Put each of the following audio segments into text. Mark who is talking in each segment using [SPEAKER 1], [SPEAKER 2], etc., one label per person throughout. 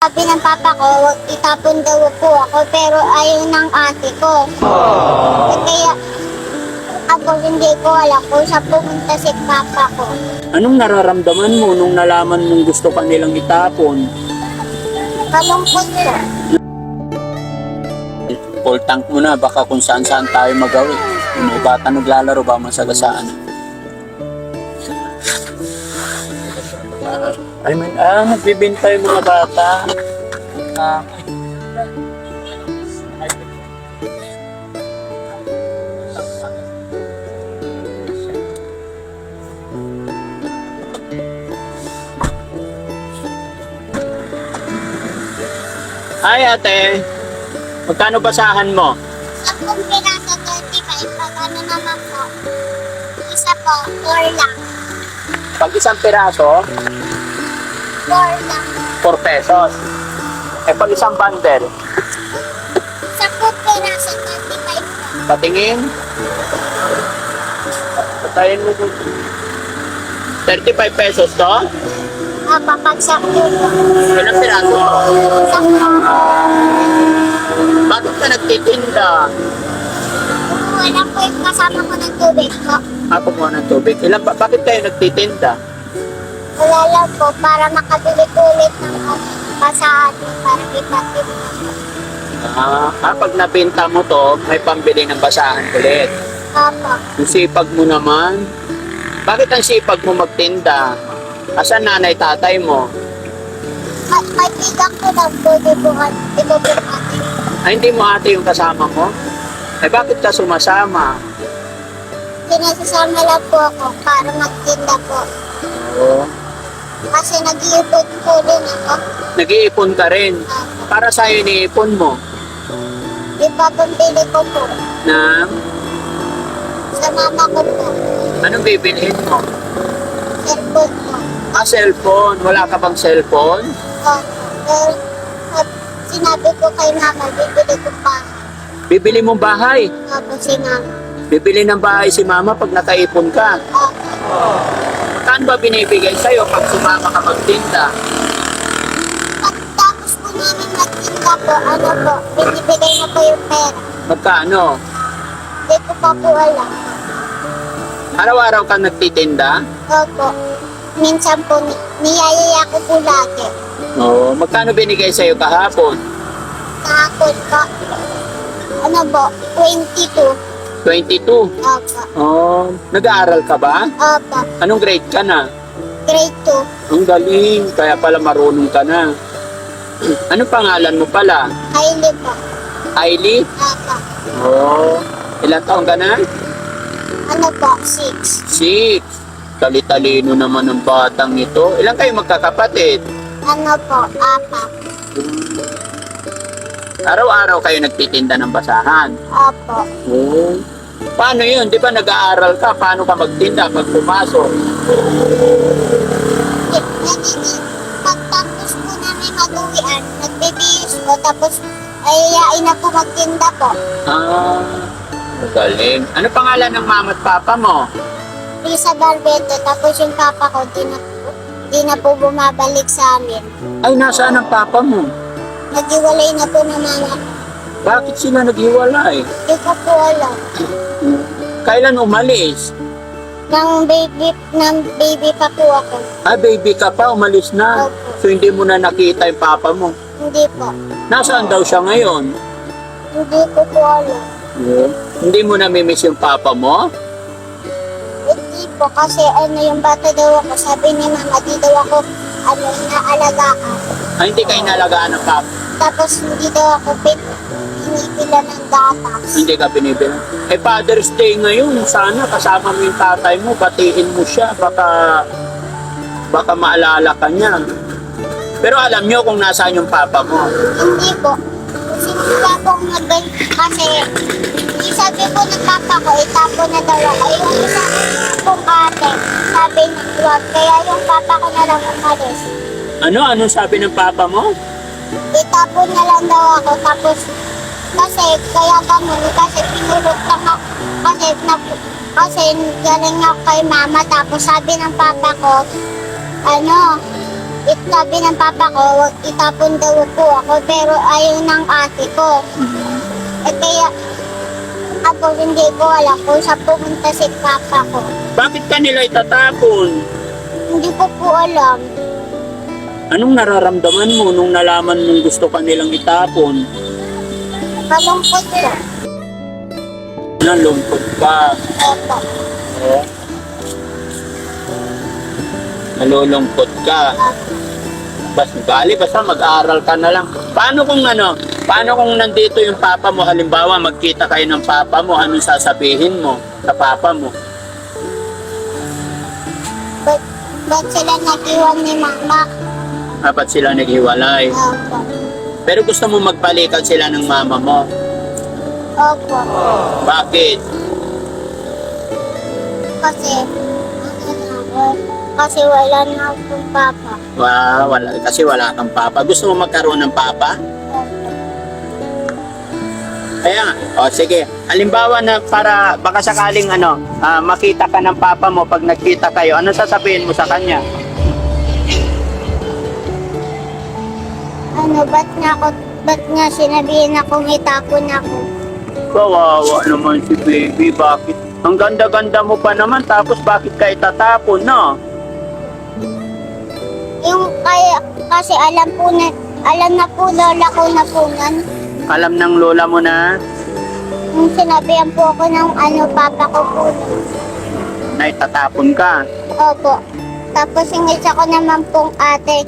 [SPEAKER 1] sabi ng papa ko, huwag itapon daw po ako, pero ayaw ng ate ko. Kaya ako hindi ko alam kung saan pumunta si papa ko.
[SPEAKER 2] Anong nararamdaman mo nung nalaman mong gusto ka nilang itapon?
[SPEAKER 1] Kalungkot ko.
[SPEAKER 2] Full tank mo na, baka kung saan-saan tayo magawi. Kung may bata naglalaro ba masagasaan? I mean, nagbibinta yung mga bata. Hi ate, magkano basahan mo?
[SPEAKER 1] Akong pinasa 35, pag ano naman po, isa po, 4 lang.
[SPEAKER 2] Pag isang piraso,
[SPEAKER 1] 4 lang.
[SPEAKER 2] 4 pesos. Eh pag isang bundle,
[SPEAKER 1] Sa po pinasa 35 po.
[SPEAKER 2] patingin. Patayin mo dun. 35 pesos to?
[SPEAKER 1] Papagsak po po.
[SPEAKER 2] Ilang piraso?
[SPEAKER 1] Sa po,
[SPEAKER 2] Bakit ka nagtitinda?
[SPEAKER 1] wala po yung kasama ko ng tubig po.
[SPEAKER 2] Ako mo ng tubig. Bakit kayo nagtitinda?
[SPEAKER 1] Wala lang po, para makabili po ulit ng basahan para ipatid.
[SPEAKER 2] Pag nabenta mo to, may pambili ng basahan ulit.
[SPEAKER 1] Opo.
[SPEAKER 2] Yung sipag mo naman. Bakit ang sipag mo magtinda? Asan nanay tatay mo?
[SPEAKER 1] May bigang ko lang po, di po atin.
[SPEAKER 2] Ay, hindi mo ate yung kasama mo? Ay, bakit ka sumasama?
[SPEAKER 1] Pinasasama lang po ako para magtinda po.
[SPEAKER 2] Oo.
[SPEAKER 1] Kasi nag-iipon po din ako.
[SPEAKER 2] Nag-iipon ka rin.
[SPEAKER 1] Opo.
[SPEAKER 2] Para sa'yo iniipon mo.
[SPEAKER 1] Ipapambili ko po
[SPEAKER 2] Na,
[SPEAKER 1] sa mama ko po.
[SPEAKER 2] anong bibilhin mo?
[SPEAKER 1] Cellphone po.
[SPEAKER 2] Cellphone. Wala ka bang cellphone?
[SPEAKER 1] Opo. Pero sinabi ko kay mama, bibili ko pa.
[SPEAKER 2] Bibili mong bahay.
[SPEAKER 1] Opo, si mama.
[SPEAKER 2] Bibili ng bahay si mama pag nakaipon ka.
[SPEAKER 1] Opo.
[SPEAKER 2] Saan ba binibigay sa'yo pag sumama ka magtinda?
[SPEAKER 1] Pagtapos po namin magtinda po, ano po, binibigay na po yung pera.
[SPEAKER 2] Magkano?
[SPEAKER 1] Hindi ko pa po alam.
[SPEAKER 2] Araw-araw ka nagtitinda?
[SPEAKER 1] Opo. Minsan po, niyayaya ko po lagi.
[SPEAKER 2] Oo. Magkano binigay sa'yo kahapon?
[SPEAKER 1] Kahapon po, ano po, 22.
[SPEAKER 2] 22.
[SPEAKER 1] Opo.
[SPEAKER 2] Oh, nag-aaral ka ba?
[SPEAKER 1] Opo.
[SPEAKER 2] Anong grade ka na?
[SPEAKER 1] Grade 2.
[SPEAKER 2] Ang galing, kaya pala marunong ka na. Anong pangalan mo pala?
[SPEAKER 1] Haili po.
[SPEAKER 2] Ailey?
[SPEAKER 1] Opo.
[SPEAKER 2] Oh, ilang taong ka na?
[SPEAKER 1] Ano po, 6.
[SPEAKER 2] 6. Tali-talino naman ng batang ito. Ilang kayo magkakapatid?
[SPEAKER 1] Ano po, 4.
[SPEAKER 2] Araw-araw kayo nagtitinda ng basahan.
[SPEAKER 1] Opo.
[SPEAKER 2] Oh. Paano yun? Di ba nag-aaral ka? Paano ka magtinda pag pumasok?
[SPEAKER 1] Pagtapos po namin mag-uwian, nagbibihis po, tapos ayayain na po magtinda po.
[SPEAKER 2] Magaling. Ano pangalan ng mama at papa mo?
[SPEAKER 1] Risa Barbeto, tapos yung papa ko, di na po bumabalik sa amin.
[SPEAKER 2] Ay, nasaan ang papa mo?
[SPEAKER 1] Nag-iwalay na po ng mga,
[SPEAKER 2] Bakit sila naghiwalay?
[SPEAKER 1] di ko po alam.
[SPEAKER 2] Kailan umalis?
[SPEAKER 1] Nang baby pa po ako.
[SPEAKER 2] Baby ka pa, umalis na.
[SPEAKER 1] Opo.
[SPEAKER 2] So hindi mo na nakita yung papa mo.
[SPEAKER 1] Hindi po.
[SPEAKER 2] Nasaan daw siya ngayon?
[SPEAKER 1] Hindi ko po alam.
[SPEAKER 2] Hindi mo namimiss yung papa mo?
[SPEAKER 1] Hindi po, kasi ano yung bata daw ako, sabi ni mama, di daw ako, naalagaan.
[SPEAKER 2] Hindi kayo nalagaan ng papa.
[SPEAKER 1] Tapos hindi daw ako pinipila ng gatas.
[SPEAKER 2] Hindi ka binibili. Father's Day ngayon. Sana kasama mo yung tatay mo. Batiin mo siya. Baka maalala ka niya. Pero alam niyo kung nasaan yung papa mo.
[SPEAKER 1] Hindi po. Simula pong kasi sabi po ng papa ko, itapo na daw ako. Yung isa pong ate, sabi ng huwag. Kaya yung papa ko na lang umalis.
[SPEAKER 2] Ano sabi ng papa mo?
[SPEAKER 1] Itapon na lang daw ako, tapos kasi kaya ganun, kasi pinulot lang ako, kasi galing ako kay mama, tapos sabi ng papa ko, sabi ng papa ko, wag itapon daw po ako, pero ayaw ng ate ko. Eh kaya, ako hindi ko alam kung saan pumunta si papa ko.
[SPEAKER 2] Bakit ka nila itatapon?
[SPEAKER 1] Hindi ko po alam.
[SPEAKER 2] Anong nararamdaman mo nung nalaman mong gusto ka nilang itapon?
[SPEAKER 1] Malungkot ko.
[SPEAKER 2] Nalungkot ka.
[SPEAKER 1] Opo.
[SPEAKER 2] Oh. Nalulungkot ka. Basta mag-aaral ka na lang. Paano kung nandito yung papa mo, halimbawa magkita kayo ng papa mo, anong sasabihin mo sa papa mo?
[SPEAKER 1] Ba't sila nag-iwan ni mama?
[SPEAKER 2] Dapat sila naghiwalay.
[SPEAKER 1] Opo.
[SPEAKER 2] Pero gusto mo magbalikan sila ng mama mo.
[SPEAKER 1] Opo.
[SPEAKER 2] Bakit?
[SPEAKER 1] Kasi, kasi wala na akong papa.
[SPEAKER 2] Kasi wala kang papa. Gusto mo magkaroon ng papa?
[SPEAKER 1] Opo.
[SPEAKER 2] Kaya nga. O sige. Halimbawa na para baka sakaling makita ka ng papa mo pag nagkita kayo, ano sasabihin mo sa kanya?
[SPEAKER 1] Ba't nga sinabihin akong itapon ako?
[SPEAKER 2] Kawawa naman si baby. Bakit? Ang ganda-ganda mo pa naman tapos bakit ka itatapon, no?
[SPEAKER 1] Kasi alam na po lola ko na po nun.
[SPEAKER 2] Alam ng lola mo na
[SPEAKER 1] Nung sinabihan po ako ng papa ko po nun.
[SPEAKER 2] na itatapon ka.
[SPEAKER 1] Opo. Tapos yung isa ko naman pong ate,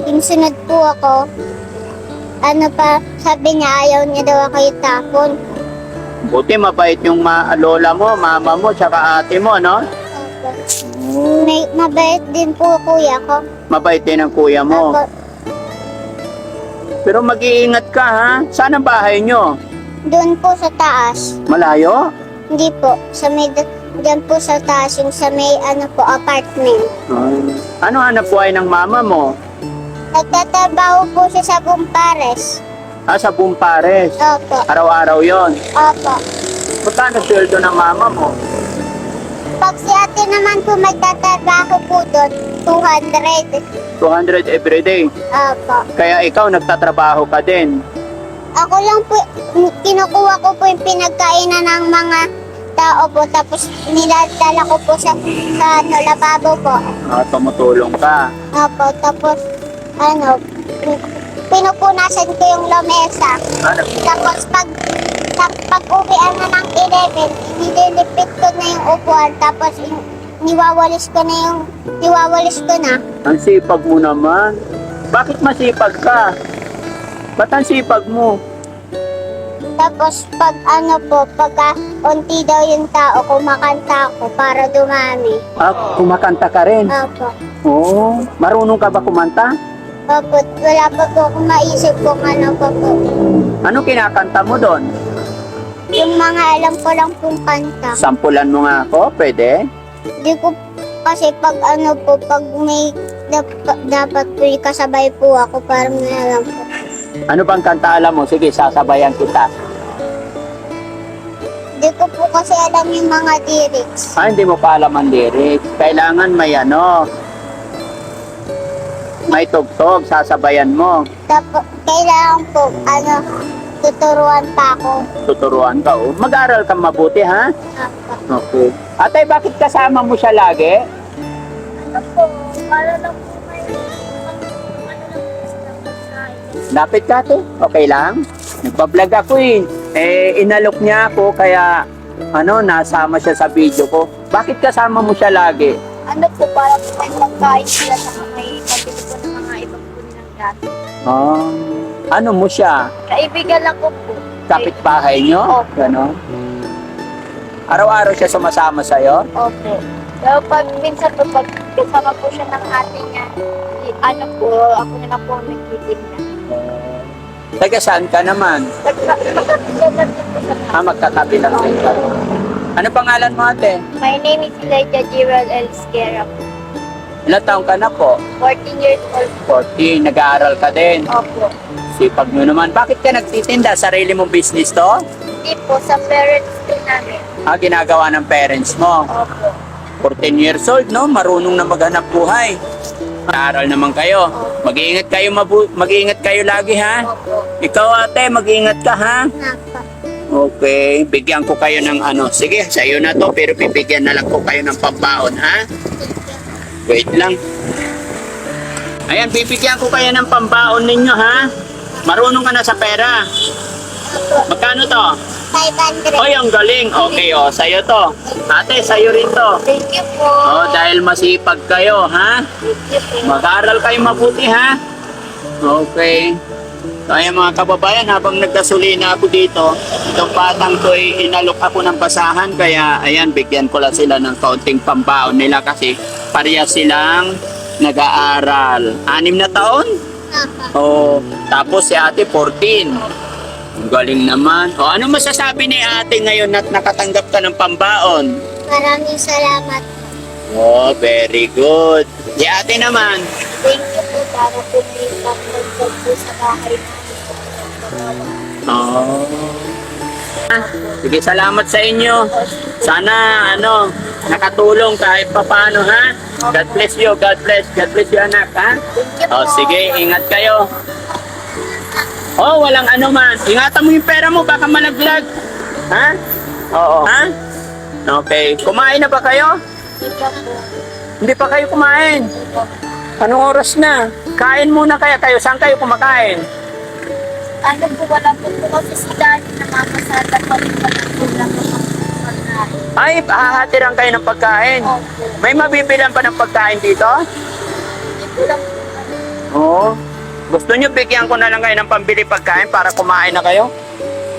[SPEAKER 1] yung sunod po ako, sabi niya ayaw niya daw ako itapon.
[SPEAKER 2] Buti mabait yung lola mo, mama mo, tsaka ate mo, no?
[SPEAKER 1] Opo. Mabait din po kuya ko.
[SPEAKER 2] Mabait din ang kuya mo.
[SPEAKER 1] Opo.
[SPEAKER 2] Pero mag-iingat ka, ha? Saan ang bahay nyo?
[SPEAKER 1] Doon po sa taas.
[SPEAKER 2] Malayo?
[SPEAKER 1] Hindi po. Diyan po sa taas, yung sa may apartment.
[SPEAKER 2] Ano hanap buhay ng mama mo?
[SPEAKER 1] Nagtatrabaho po siya sa Bumpares.
[SPEAKER 2] Sa Bumpares.
[SPEAKER 1] Opo.
[SPEAKER 2] Araw-araw yon.
[SPEAKER 1] Opo.
[SPEAKER 2] Magkano sweldo ng mama mo?
[SPEAKER 1] Pag si ate naman po magtatrabaho po doon, 200.
[SPEAKER 2] 200 everyday.
[SPEAKER 1] Opo.
[SPEAKER 2] Kaya ikaw nagtatrabaho ka din.
[SPEAKER 1] Ako lang po, kinukuha ko po yung pinagkainan ng mga tao po, tapos niladala ko po sa lababo po.
[SPEAKER 2] Tumutulong ka.
[SPEAKER 1] Opo, tapos, pinupunasan ko yung lamesa. Tapos pag uwian na ng 11, nililipit ko na yung upuan, tapos niwawalis ko na.
[SPEAKER 2] Ang sipag mo naman. Bakit masipag ka? Ba't ang sipag mo?
[SPEAKER 1] Tapos pagka unti daw yung tao, kumakanta ako para dumami.
[SPEAKER 2] Kumakanta ka rin?
[SPEAKER 1] Opo.
[SPEAKER 2] Oo. Marunong ka ba kumanta?
[SPEAKER 1] Opo, wala pa po akong maisip kung ano pa po.
[SPEAKER 2] Ano kinakanta mo doon?
[SPEAKER 1] Yung mga alam ko lang pong kanta.
[SPEAKER 2] Sampulan mo nga ako, pwede?
[SPEAKER 1] Di ko, kasi pag may dapat po kasabay po ako, parang alam po.
[SPEAKER 2] Ano bang kanta alam mo? Sige, sasabayan kita.
[SPEAKER 1] Di ko po kasi alam yung mga lyrics.
[SPEAKER 2] Hindi mo pa alam ang lyrics. Kailangan may tugtog, sasabayan mo.
[SPEAKER 1] Tapos, kailangan po, tuturuan pa ako.
[SPEAKER 2] Tuturuan ka, oh. Mag-aral ka mabuti, ha?
[SPEAKER 1] Opo.
[SPEAKER 2] Okay. Atay, bakit kasama mo siya lagi?
[SPEAKER 1] Para lang po
[SPEAKER 2] Lapit ka, te. Okay lang? Nagpa-vlog ako, eh. Inalok niya ako, kaya, nasama siya sa video ko. Bakit kasama mo siya lagi?
[SPEAKER 1] Para po may pagkain sila sa may pabili ko ng mga ibang po nilang gamit.
[SPEAKER 2] Ano mo siya?
[SPEAKER 1] Kaibigan lang ko po.
[SPEAKER 2] Kapitbahay niyo?
[SPEAKER 1] Opo.
[SPEAKER 2] Ganon? Araw-araw siya sumasama sa'yo?
[SPEAKER 1] Opo. Pero pag minsan po, pag kasama po siya ng ate niya, ako na lang po nagtitinda.
[SPEAKER 2] Taga saan ka naman? Magkatabi lang sila. Ano pangalan mo, ate?
[SPEAKER 1] My name is Elijah Gerald L. Squera.
[SPEAKER 2] Ilan taong ka na po?
[SPEAKER 1] 14 years old.
[SPEAKER 2] 14. Nag-aaral ka din.
[SPEAKER 1] Opo.
[SPEAKER 2] Sipag nyo naman. Bakit ka nagtitinda? Sarili mong business to?
[SPEAKER 1] Hindi po, sa parents din namin.
[SPEAKER 2] Ginagawa ng parents mo.
[SPEAKER 1] Opo.
[SPEAKER 2] 14 years old, no? Marunong na maghanap buhay. Aral naman kayo. Mag-iingat kayo, mag-iingat kayo lagi ha.
[SPEAKER 1] Opo.
[SPEAKER 2] Ikaw ate, mag-iingat ka ha.
[SPEAKER 1] Napa.
[SPEAKER 2] Okay, bigyan ko kayo ng ano. Sige, sa'yo na to, pero bibigyan na lang ko kayo ng pambaon ha. Wait lang. Ayan, bibigyan ko kayo ng pambaon ninyo ha. Marunong ka na sa pera.
[SPEAKER 1] Opo.
[SPEAKER 2] Magkano to?
[SPEAKER 1] 500.
[SPEAKER 2] Oy, ang galing. Okay, sa'yo to. Ate, sa'yo rin to.
[SPEAKER 1] Thank you po.
[SPEAKER 2] Dahil masipag kayo, ha?
[SPEAKER 1] Thank you po.
[SPEAKER 2] Mag-aral kayo mabuti, ha? Okay. So, ayan mga kababayan, habang nagkasulina ako dito, itong batang to ay inalok ako ng basahan, kaya ayan, bigyan ko lang sila ng kaunting pambaon nila kasi pareha silang nag-aaral. 6 na taon?
[SPEAKER 1] Napa.
[SPEAKER 2] Tapos si ate 14. Ang galing naman. Ano masasabi ni ate ngayon at nakatanggap ka ng pambaon?
[SPEAKER 1] Maraming salamat.
[SPEAKER 2] Very good. Si ate naman.
[SPEAKER 1] Thank you po para po may pagkakas po sa bahay namin.
[SPEAKER 2] Sige, salamat sa inyo. Sana, nakatulong kahit papano, ha? God bless you, God bless. God bless you, anak, ha?
[SPEAKER 1] Thank you po.
[SPEAKER 2] Sige, ingat kayo. Walang ano man. Ingatan mo yung pera mo, baka malaglag. Ha? Oo. Ha? Okay. Kumain na ba kayo?
[SPEAKER 1] Thank you po.
[SPEAKER 2] Hindi pa kayo kumain. Anong oras na? Kain muna kayo. Saan kayo kumakain?
[SPEAKER 1] Ano po, wala po po kasi si Daddy na mamasada pa rin pa ng ulam ng pagkain.
[SPEAKER 2] Ay, hahatiran kayo ng pagkain.
[SPEAKER 1] Opo.
[SPEAKER 2] May mabibilan pa ng pagkain dito?
[SPEAKER 1] Hindi po lang po.
[SPEAKER 2] Oo. Gusto nyo bigyan ko na lang kayo ng pambili pagkain para kumain na kayo?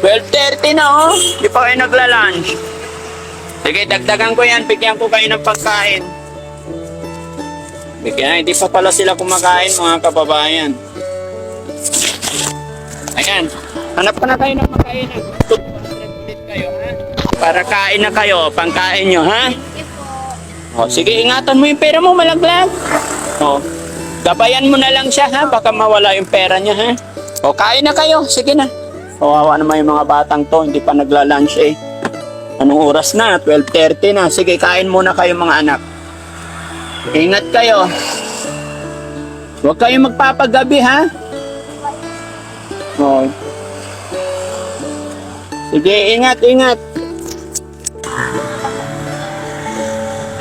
[SPEAKER 2] 12:30 na Di pa kayo nagla-lunch. Sige, dagdagan ko yan. Bigyan ko kayo ng pagkain. Bigyan, hindi pa pala sila kumakain mga kababayan. Ayan. Hanap ka na kayo ng pagkain. 200 ulit kayo, ha? Para kain na kayo. Pangkain nyo, ha?
[SPEAKER 1] Thank you po.
[SPEAKER 2] Sige, ingatan mo yung pera mo, malaglag. Gabayan mo na lang siya, ha? Baka mawala yung pera niya, ha? Kain na kayo. Sige na. Kawawa naman yung mga batang to. Hindi pa nagla-lunch, eh. Anong oras na? 12:30 na. Sige, kain muna kayo, mga anak. Ingat kayo. Huwag kayong magpapagabi, ha? Sige, ingat.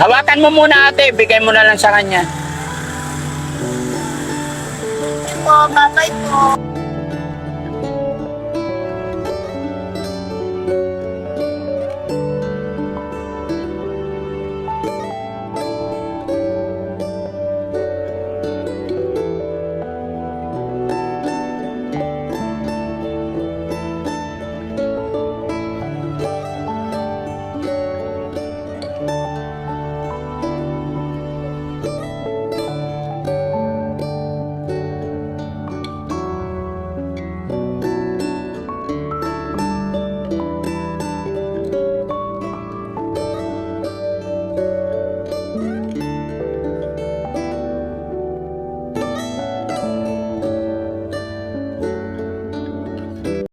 [SPEAKER 2] Hawakan mo muna, ate. Bigay mo na lang sa kanya.
[SPEAKER 1] Po, bye-bye po.